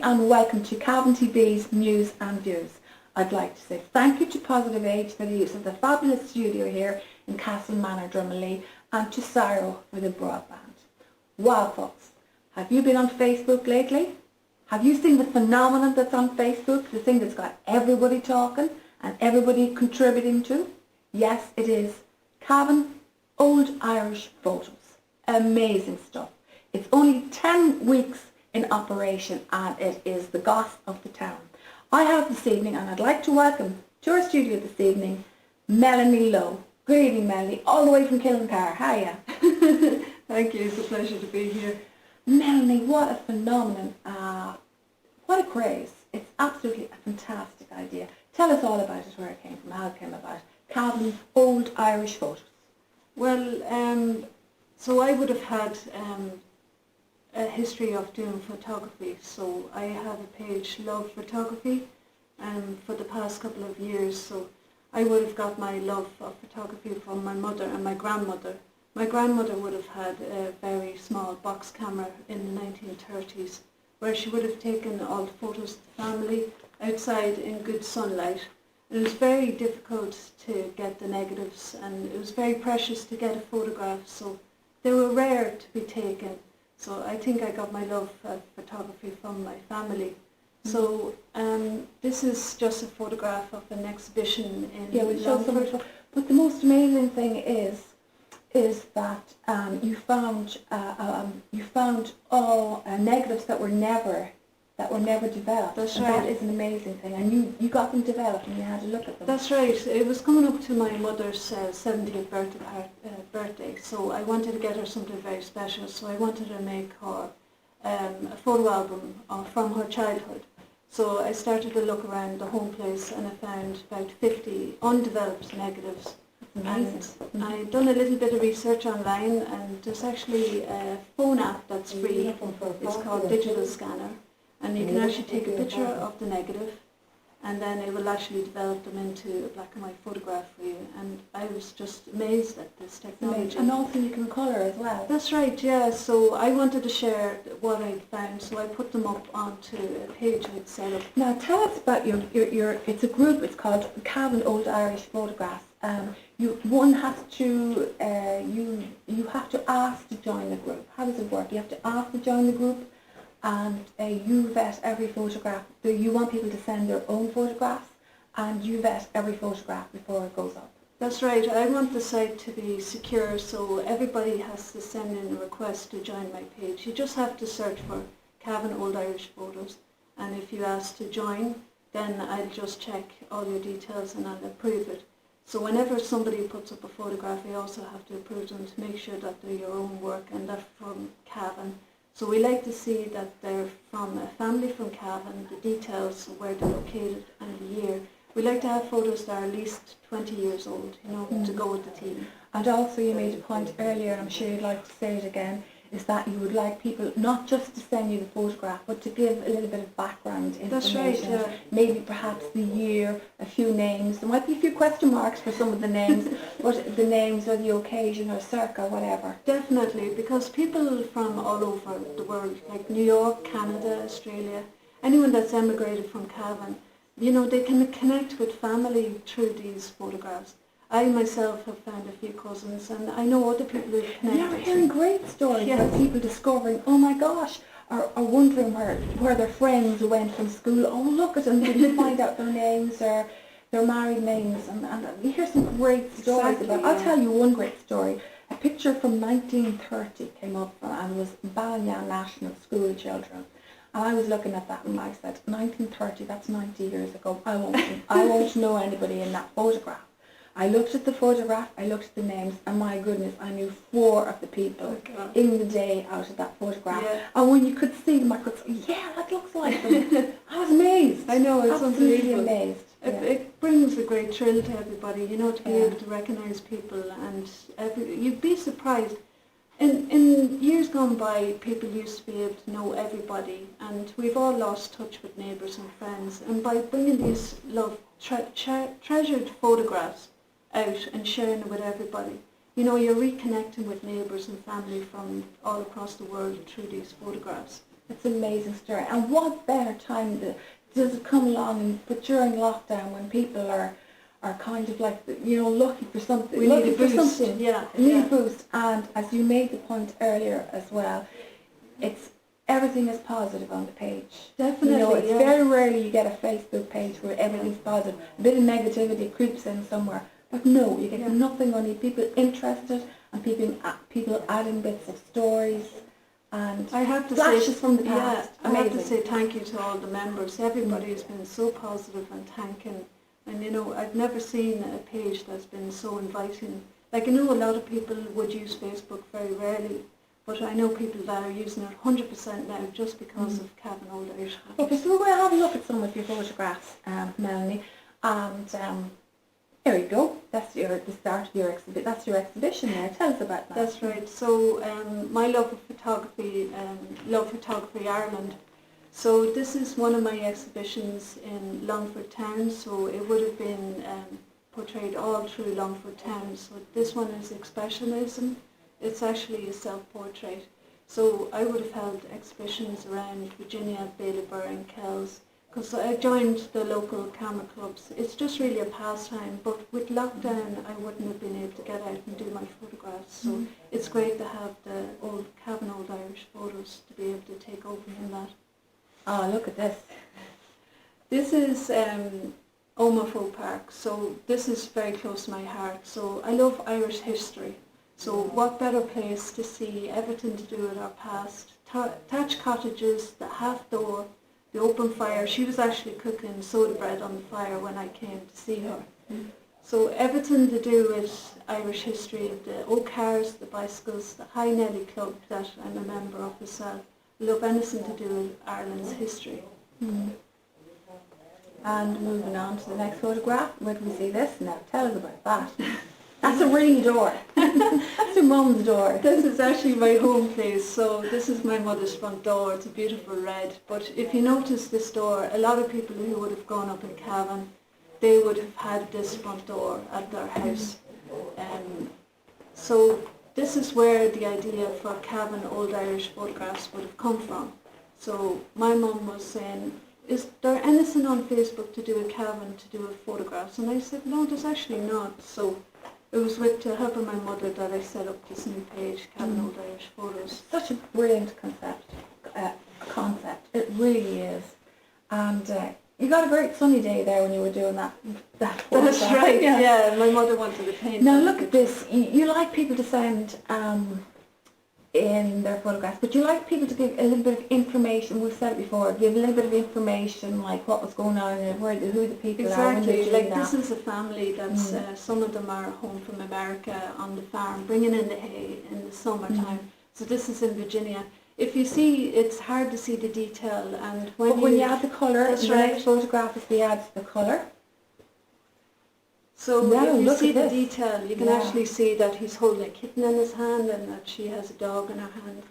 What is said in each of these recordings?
and welcome to Cavan TV's News and Views. I'd like to say thank you to Positive Age for the use of the fabulous studio here in Castle Manor, Drummondley, and to Cyril for the broadband. Wow folks, have you been on Facebook lately? Have you seen the phenomenon that's on Facebook, the thing that's got everybody talking and everybody contributing to? Yes, it is Cavan Old Irish Photos. Amazing stuff. It's only 10 weeks in operation and it is the gossip of the town. I have this evening, and I'd like to welcome to our studio this evening Melanie Lowe. Good evening, Melanie, all the way from Kilncar. Hiya. Thank you, it's a pleasure to be here. Melanie, what a phenomenon, what a craze. It's absolutely a fantastic idea. Tell us all about it, where it came from, how it came about. Cavan Old Irish Photos. Well, so I would have had a history of doing photography, so I have a page, Love Photography, for the past couple of years. So I would have got my love of photography from my mother and my grandmother. My grandmother would have had a very small box camera in the 1930s, where she would have taken all the photos of the family outside in good sunlight. And it was very difficult to get the negatives, and it was very precious to get a photograph, so they were rare to be taken. So I think I got my love of photography from my family. So this is just a photograph of an exhibition in Longford. But the most amazing thing is that you found all negatives that were never developed. That's and right. That is an amazing thing, and you got them developed and you had to look at them. That's right. It was coming up to my mother's 70th birthday, so I wanted to get her something very special. So I wanted to make her a photo album from her childhood. So I started to look around the home place, and I found about 50 undeveloped negatives. Amazing. And I've done a little bit of research online, and there's actually a phone app that's free. It's called Digital Scanner. And you can actually take a picture of the negative, and then it will actually develop them into a black and white photograph for you. And I was just amazed at this technology. And also you can colour as well. That's right, yeah. So I wanted to share what I'd found, so I put them up onto a page I'd set up. Now tell us about your it's a group, it's called Cavan Old Irish Photographs. You have to ask to join the group. How does it work? You have to ask to join the group, and you vet every photograph. You want people to send their own photographs, and you vet every photograph before it goes up. That's right. I want the site to be secure, so everybody has to send in a request to join my page. You just have to search for Cavan Old Irish Photos, and if you ask to join, then I'll just check all your details and I'll approve it. So whenever somebody puts up a photograph, I also have to approve them to make sure that they're your own work and they're from Cavan. So we like to see that they're from a family from Cavan, the details of where they're located and the year. We like to have photos that are at least 20 years old, to go with the team. And also you made a point earlier, and I'm sure you'd like to say it again, is that you would like people not just to send you the photograph, but to give a little bit of background information. That's right, yeah. Maybe perhaps the year, a few names. There might be a few question marks for some of the names, but the names or the occasion or circa, whatever. Definitely, because people from all over the world, like New York, Canada, Australia, anyone that's emigrated from Cavan, they can connect with family through these photographs. I myself have found a few cousins, and I know other people who've connected. You're hearing great stories about people discovering, oh my gosh, or wondering where their friends went from school. Oh, look at them, did you find out their names or their married names? And you hear some great stories about. I'll tell you one great story. A picture from 1930 came up, and was Ballian National School children. And I was looking at that and I said, 1930, that's 90 years ago. I won't know anybody in that photograph. I looked at the photograph, I looked at the names, and my goodness, I knew 4 of the people in the day out of that photograph. Yeah. And when you could see them, I could say, yeah, that looks like them. I was amazed. I know, it's absolutely unbelievable. Amazed. It brings a great thrill to everybody, to be able to recognise people, and you'd be surprised. In years gone by, people used to be able to know everybody, and we've all lost touch with neighbours and friends. And by bringing these treasured photographs out and sharing it with everybody, you're reconnecting with neighbours and family from all across the world through these photographs. It's an amazing story. And what better time does it come along but during lockdown when people are kind of like, looking for something. We need a boost. Yeah. Need a boost. And as you made the point earlier as well, everything is positive on the page. Definitely. It's very rarely you get a Facebook page where everything's positive. A bit of negativity creeps in somewhere. But no, you get nothing, only people interested and people adding bits of stories. And I have to flashes from the past. I have to say thank you to all the members. Everybody has been so positive and thanking. And I've never seen a page that's been so inviting. Like, I know a lot of people would use Facebook very rarely, but I know people that are using it 100% now just because of Cavan Old Irish. Okay, so we're going to have a look at some of your photographs, Melanie. And there you go. That's the start of your exhibition. That's your exhibition there. Tell us about that. That's right. So my love of photography, Love Photography Ireland. So this is one of my exhibitions in Longford Town. So it would have been portrayed all through Longford Town. So this one is Expressionism. It's actually a self-portrait. So I would have held exhibitions around Virginia, Ballybor and Kells. Because I joined the local camera clubs. It's just really a pastime, but with lockdown I wouldn't have been able to get out and do my photographs. So it's great to have the old Cavan Old Irish photos to be able to take over from that. Oh, look at this. This is Omagh Park, so this is very close to my heart. So I love Irish history. So what better place to see everything to do with our past. Thatched cottages, the half door, the open fire. She was actually cooking soda bread on the fire when I came to see her. So everything to do with Irish history, the old cars, the bicycles, the High Nelly Club that I'm a member of myself. I love anything to do with Ireland's history. And moving on to the next photograph, where can we see this? Now tell us about that. That's a ring door. That's your mum's door. This is actually my home place, so this is my mother's front door. It's a beautiful red. But if you notice this door, a lot of people who would have grown up in Cavan, they would have had this front door at their house. So this is where the idea for Cavan Old Irish photographs would have come from. So my mum was saying, is there anything on Facebook to do with Cavan to do with photographs? And I said, no, there's actually not. So it was with the help of my mother that I set up this new page, Cavan Old Irish Photos. Such a brilliant concept. It really is. And you got a very sunny day there when you were doing that photograph. That's right, yeah. My mother wanted to paint. Now look at this. You like people to send in their photographs, but you like people to give a little bit of information. We've said it before, give a little bit of information, like what was going on and who the people are. Exactly, like this is a family that's, some of them are home from America on the farm, bringing in the hay in the summertime. So this is in Virginia. If you see, it's hard to see the detail, and when you add the colour, the next photograph is the adds the colour. So if you see the detail, you can actually see that he's holding a kitten in his hand and that she has a dog in her hand.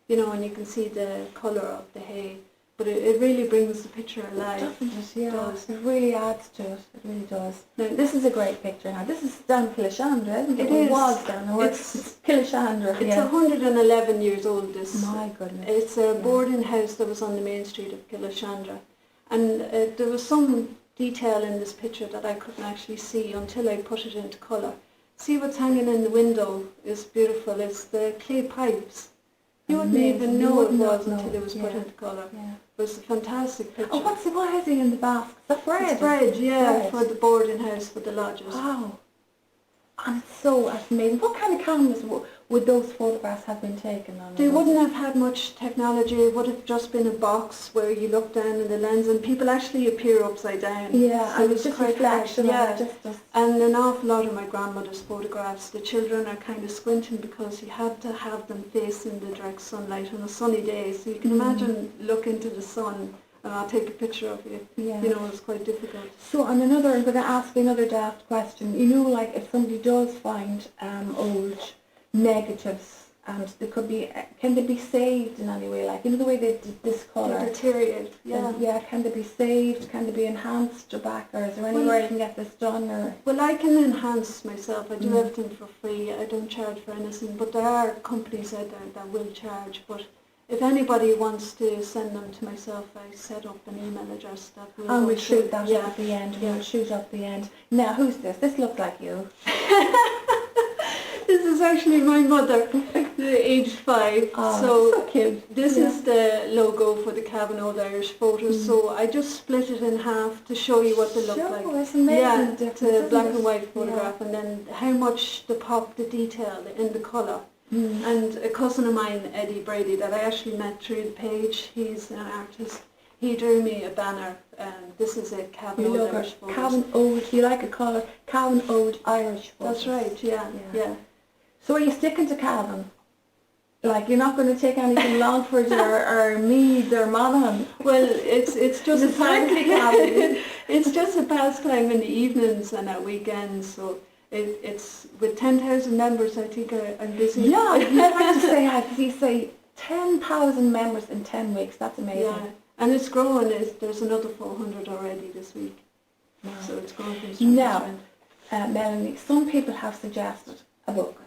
And you can see the colour of the hay. But it really brings the picture alive. Doesn't it? Yeah. It does. It really adds to it. It really does. Now, this is a great picture. Now, this is down Killashandra, isn't it? It was down there. It's Killashandra. It's 111 years old, this. My goodness. It's a boarding house that was on the main street of Killashandra. And there was some detail in this picture that I couldn't actually see until I put it into colour. See what's hanging in the window is beautiful. It's the clay pipes. You wouldn't even know it was until it was put into colour. Yeah. It was a fantastic picture. Oh, what is he in the basket? Is that bread? It's bread, yeah, for the boarding house, for the lodgers. Wow. And so amazing. What kind of cameras would those photographs have been taken on? They wouldn't have had much technology. It would have just been a box where you look down in the lens and people actually appear upside down. Yeah, so and it's just reflection. Yeah, and an awful lot of my grandmother's photographs, the children are kind of squinting because you had to have them facing the direct sunlight on a sunny day. So you can imagine look into the sun and I'll take a picture of you. Yeah. It's quite difficult. So I'm going to ask another daft question. Like if somebody does find old negatives, and can they be saved in any way? Like, the way they discolour? They deteriorate, yeah. Yeah, can they be saved? Can they be enhanced or back? Or is there anywhere you can get this done? Or? Well, I can enhance myself. I do everything for free. I don't charge for anything. But there are companies out there that will charge. But if anybody wants to send them to myself, I set up an email address that will And go we'll to. shoot that Yeah. up at the end. Yeah. We'll shoot up the end. Now, who's this? This looks like you. This is actually my mother, aged 5. Oh, so cute. this is the logo for the Cavan Old Irish Photos. So I just split it in half to show you what they look like. It's amazing. Yeah, difference, it's a black isn't and it? white photograph, and then how much the pop, the detail in the colour. And a cousin of mine, Eddie Brady, that I actually met through the page, he's an artist. He drew me a banner. This is a Cavan Old Irish Photos. Cavan Old, you like a colour? Cavan Old Irish Photos. That's right, yeah. So are you sticking to Cavan? Like, you're not going to take anything Longford or Mead or Monaghan? Well, it's just a Cavan. it's just a pastime in the evenings and at weekends. So it's with 10,000 members. I think I'm busy. Yeah, I'd like to say, as you say, 10,000 members in 10 weeks. That's amazing. Yeah, and it's growing. There's another 400 already this week. Wow. So it's growing from strength to strength. Melanie, some people have suggested a book.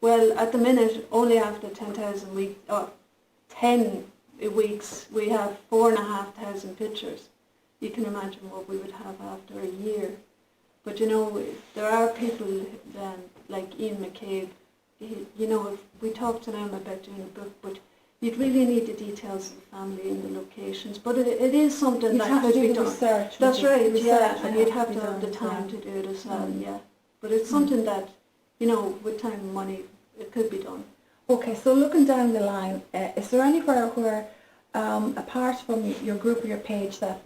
Well, at the minute, only after 10,000 weeks, or 10 weeks, we have 4,500 pictures. You can imagine what we would have after a year. But you know, there are people like Ian McCabe. You know, if we talk to them about doing a book, but you'd really need the details of the family and the locations. But it is something that could be done. Research. That's right, yeah, and you'd have to have the time to do it as well, yeah. But it's something that, you know, with time and money, it could be done. Okay, so looking down the line, is there anywhere where, apart from your group or your page, that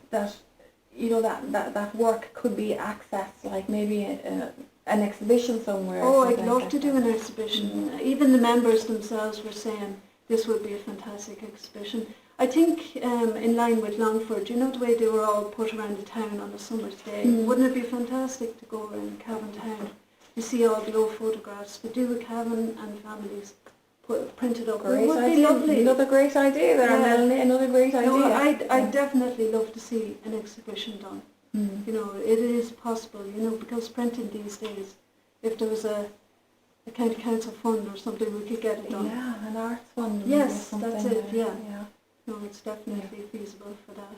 you know that work could be accessed, like maybe an exhibition somewhere? Oh, I'd love to do an exhibition. Even the members themselves were saying this would be a fantastic exhibition. I think in line with Longford, you know the way they were all put around the town on a summer's day? Wouldn't it be fantastic to go around Cavan town? You see all the old photographs. We do with Cavan and families printed up. Great it would idea. be lovely. Another great idea there, Melanie. Another great idea. No, I'd definitely love to see an exhibition done. You know, it is possible, you know, because printing these days, if there was a county council fund or something, we could get it done. Yeah, an arts fund. Yes, or that's something, it, yeah. No, it's definitely feasible for that.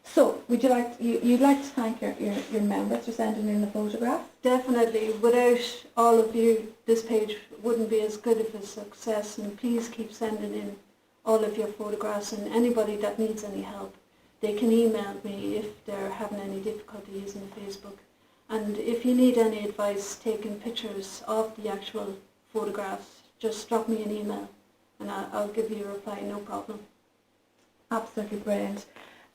So, would you like you'd like to thank your members for sending in the photographs? Definitely. Without all of you, this page wouldn't be as good of a success, and please keep sending in all of your photographs, and anybody that needs any help, they can email me if they're having any difficulty using the Facebook. And if you need any advice taking pictures of the actual photographs, just drop me an email and I'll give you a reply, no problem. Absolutely brilliant.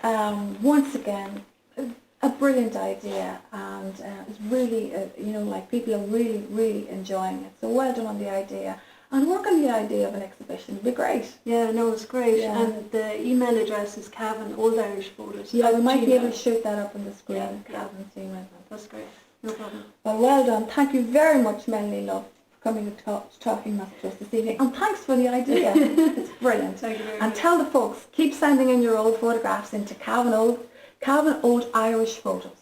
Once again, a brilliant idea, and it's really, you know, like people are really enjoying it. So well done on the idea. And work on the idea of an exhibition would be great. Yeah, no, it's great. Yeah. And the email address is Cavan Old Irish Photos. Yeah, we might be able Gmail. to shoot that up on the screen. Yeah, Cavan's email. That's great. No problem. Well done. Thank you very much, Melanie Love, for coming and talking to us this evening. And thanks for the idea. It's brilliant. Thank you very much. And tell the folks, keep sending in your old photographs into Cavan Old Irish Photos.